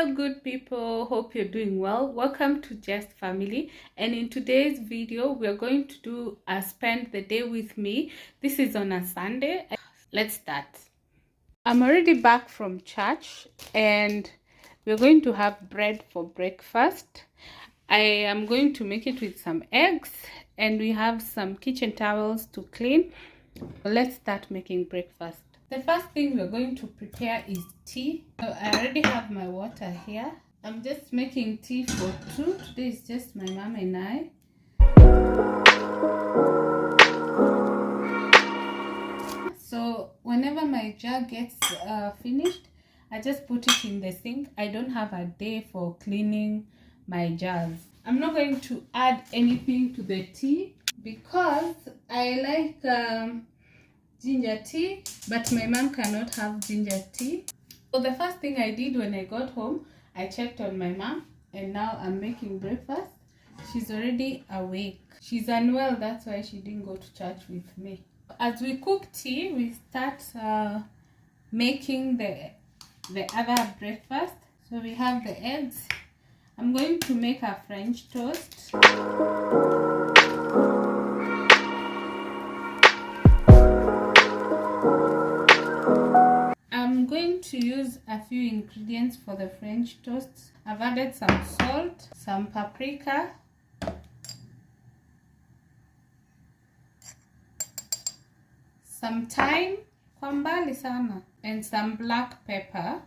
Hello good people, hope you're doing well. Welcome to Just Family, and in today's video we're going to do a spend the day with me. This is on a Sunday. Let's start. I'm already back from church and we're going to have bread for breakfast. I am going to make it with some eggs and we have some kitchen towels to clean. Let's start making breakfast. The first thing we're going to prepare is tea. So I already have my water here. I'm just making tea for two. Today is just my mom and I. So whenever my jar gets finished, I just put it in the sink. I don't have a day for cleaning my jars. I'm not going to add anything to the tea because I like ginger tea, but my mom cannot have ginger tea. So the first thing I did when I got home, I checked on my mom, and now I'm making breakfast. She's already awake. She's unwell, that's why she didn't go to church with me. As we cook tea, we start making the other breakfast. So we have the eggs. I'm going to make a French toast. I'm going to use a few ingredients for the French toast. I've added some salt, some paprika, some thyme, kwa mbali sana, and some black pepper.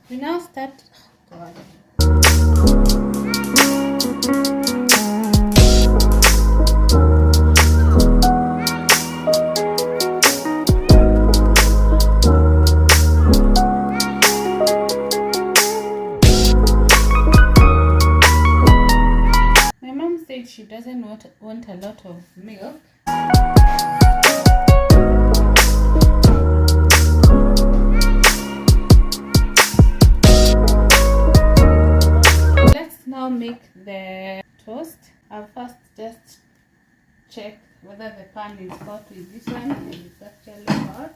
We now start. My mom said she doesn't want a lot of milk. Now make the toast. I'll first just check whether the pan is hot with this one, and it's actually hot.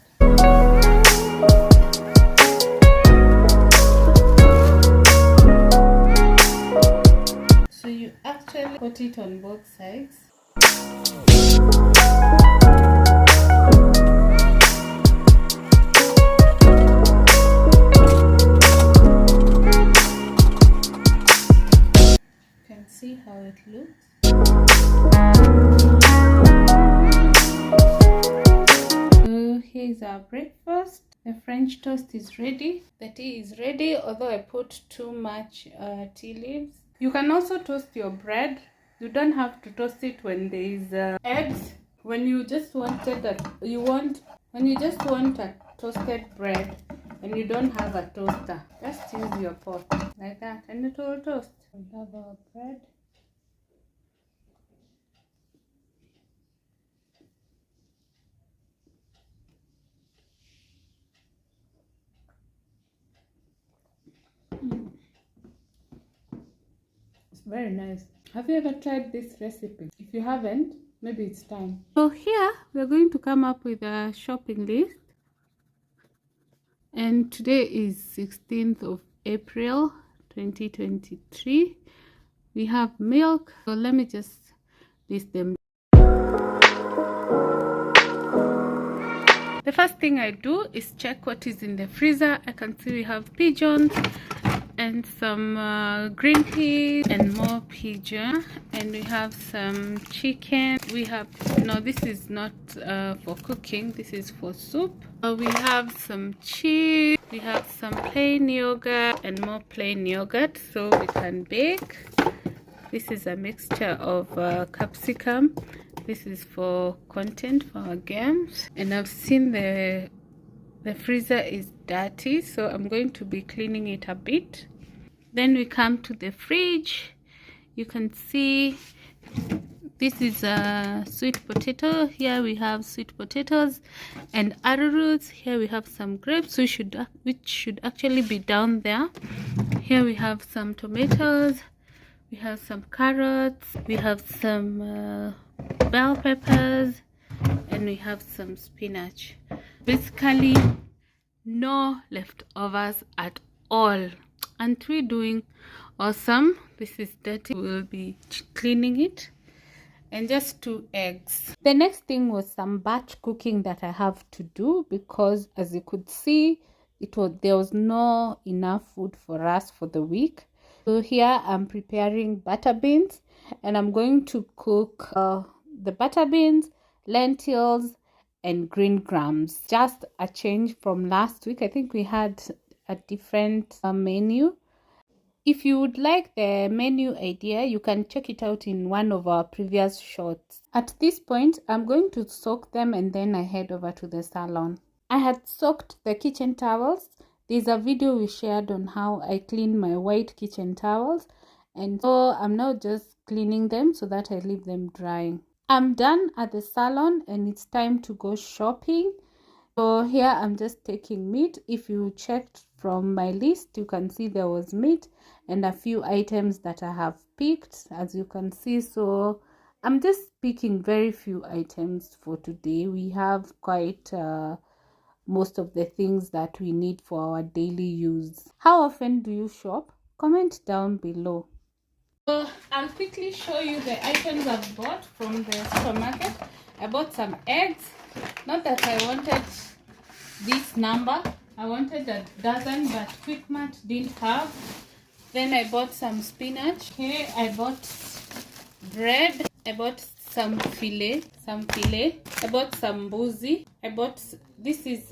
So you actually put it on both sides. See how it looks. So here's our breakfast. The French toast is ready. The tea is ready, although I put too much tea leaves. You can also toast your bread. You don't have to toast it when there is eggs. When you just wanted that, when you just want a toasted bread and you don't have a toaster, just use your pot like that and it will toast. We have our bread. It's very nice. Have you ever tried this recipe? If you haven't, maybe it's time. So here we're going to come up with a shopping list. And today is 16th of April 2023. We have milk. So let me just list them. The first thing I do is check what is in the freezer. I can see we have pigeons and some green peas and more pigeon, and we have some chicken. We have, no, this is not for cooking, this is for soup. We have some cheese, we have some plain yogurt and more plain yogurt so we can bake. This is a mixture of capsicum. This is for content for our games, and I've seen the freezer is dirty, so I'm going to be cleaning it a bit. Then we come to the fridge. You can see This is a sweet potato. Here we have sweet potatoes and arrowroots. Here we have some grapes which should actually be down there. Here we have some tomatoes. We have some carrots. We have some bell peppers, and we have some spinach. Basically, no leftovers at all. Aren't we doing awesome? This is dirty. We'll be cleaning it. And just 2 eggs. The next thing was some batch cooking that I have to do, because as you could see, there was no enough food for us for the week. So here I'm preparing butter beans, and I'm going to cook the butter beans, lentils, and green grams. Just a change from last week. I think we had a different menu. If you would like the menu idea, you can check it out in one of our previous shorts. At this point, I'm going to soak them and then I head over to the salon. I had soaked the kitchen towels. There's a video we shared on how I clean my white kitchen towels, and so I'm now just cleaning them so that I leave them drying. I'm done at the salon and it's time to go shopping. So here I'm just taking meat. If you checked from my list, you can see there was meat and a few items that I have picked, as you can see. So I'm just picking very few items for today. We have quite most of the things that we need for our daily use. How often do you shop? Comment down below. So I'll quickly show you the items I've bought from the supermarket. I bought some eggs. Not that I wanted this number. I wanted a dozen, but Quickmart didn't have. Then I bought some spinach. Okay, I bought bread. I bought some filet. I bought some mbuzi. I bought, this is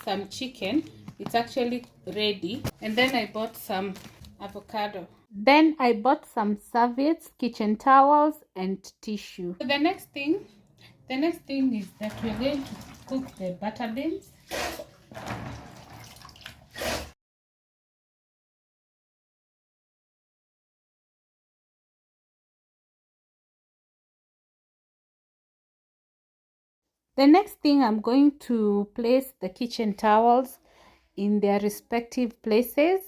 some chicken. It's actually ready. And then I bought some avocado. Then I bought some serviettes, kitchen towels, and tissue. So the next thing is that we're going to cook the butter beans. The next thing, I'm going to place the kitchen towels in their respective places.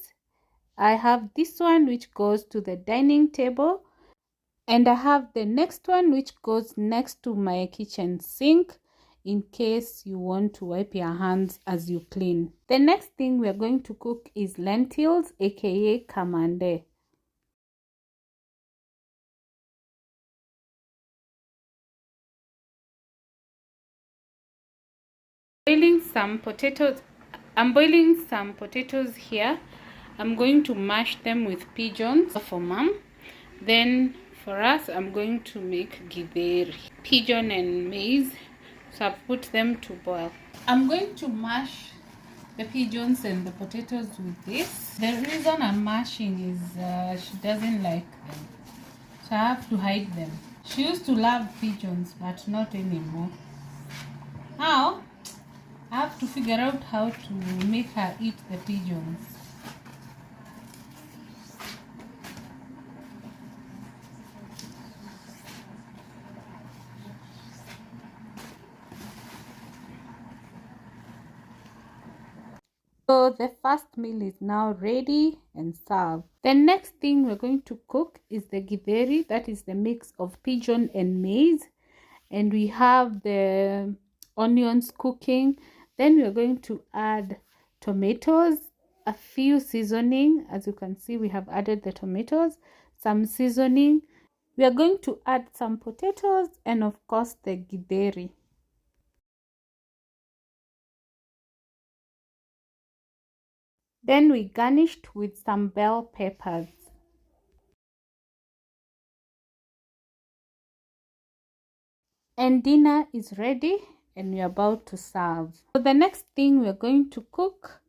I have this one which goes to the dining table, and I have the next one which goes next to my kitchen sink in case you want to wipe your hands as you clean. The next thing we are going to cook is lentils, aka kamande. I'm boiling some potatoes here. I'm going to mash them with pigeons for mom. Then for us, I'm going to make githeri, pigeon and maize. So I've put them to boil. I'm going to mash the pigeons and the potatoes with this. The reason I'm mashing is she doesn't like them, so I have to hide them. She used to love pigeons, but not anymore. Now I have to figure out how to make her eat the pigeons. So the first meal is now ready and served. The next thing we're going to cook is the githeri. That is the mix of pigeon and maize. And we have the onions cooking. Then we're going to add tomatoes, a few seasoning. As you can see, we have added the tomatoes, some seasoning. We are going to add some potatoes and of course the githeri. Then we garnished with some bell peppers. And dinner is ready and we're about to serve. So the next thing we're going to cook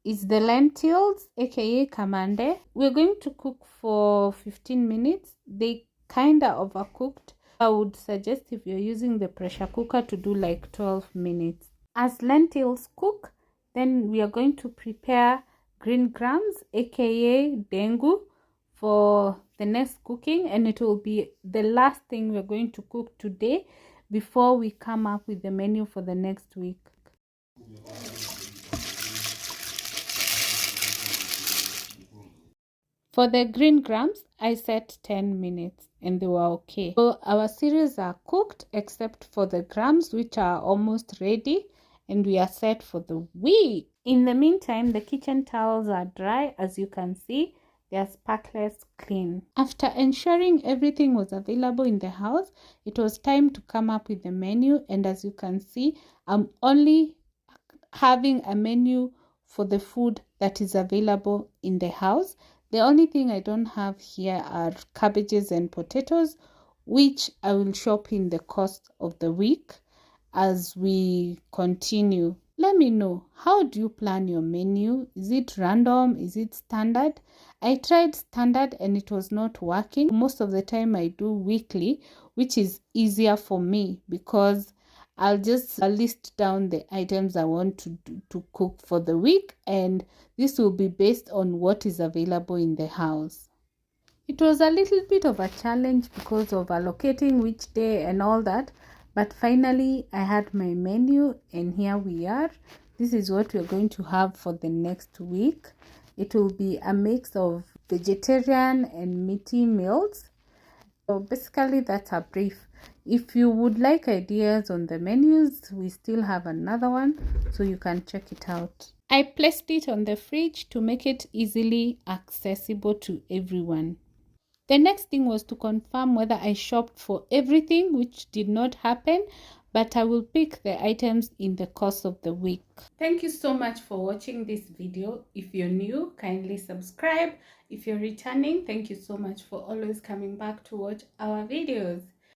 is the lentils, aka kamande. We're going to cook for 15 minutes. They kinda overcooked. I would suggest if you're using the pressure cooker to do like 12 minutes. As lentils cook, then we are going to prepare green grams, aka dengu, for the next cooking, and it will be the last thing we're going to cook today before we come up with the menu for the next week. For the green grams, I set 10 minutes and they were okay. So our cereals are cooked except for the grams, which are almost ready, and we are set for the week. In the meantime, the kitchen towels are dry. As you can see, they are sparkless clean. After ensuring everything was available in the house, it was time to come up with the menu. And as you can see, I'm only having a menu for the food that is available in the house. The only thing I don't have here are cabbages and potatoes, which I will shop in the course of the week as we continue. Let me know, how do you plan your menu? Is it random? Is it standard? I tried standard and it was not working. Most of the time I do weekly, which is easier for me because I'll just list down the items I want to cook for the week, and this will be based on what is available in the house. It was a little bit of a challenge because of allocating which day and all that, but finally I had my menu and here we are. This is what we're going to have for the next week. It will be a mix of vegetarian and meaty meals. So basically that's a brief. If you would like ideas on the menus, we still have another one, so you can check it out. I placed it on the fridge to make it easily accessible to everyone. The next thing was to confirm whether I shopped for everything, which did not happen, but I will pick the items in the course of the week. Thank you so much for watching this video. If you're new, kindly subscribe. If you're returning, thank you so much for always coming back to watch our videos.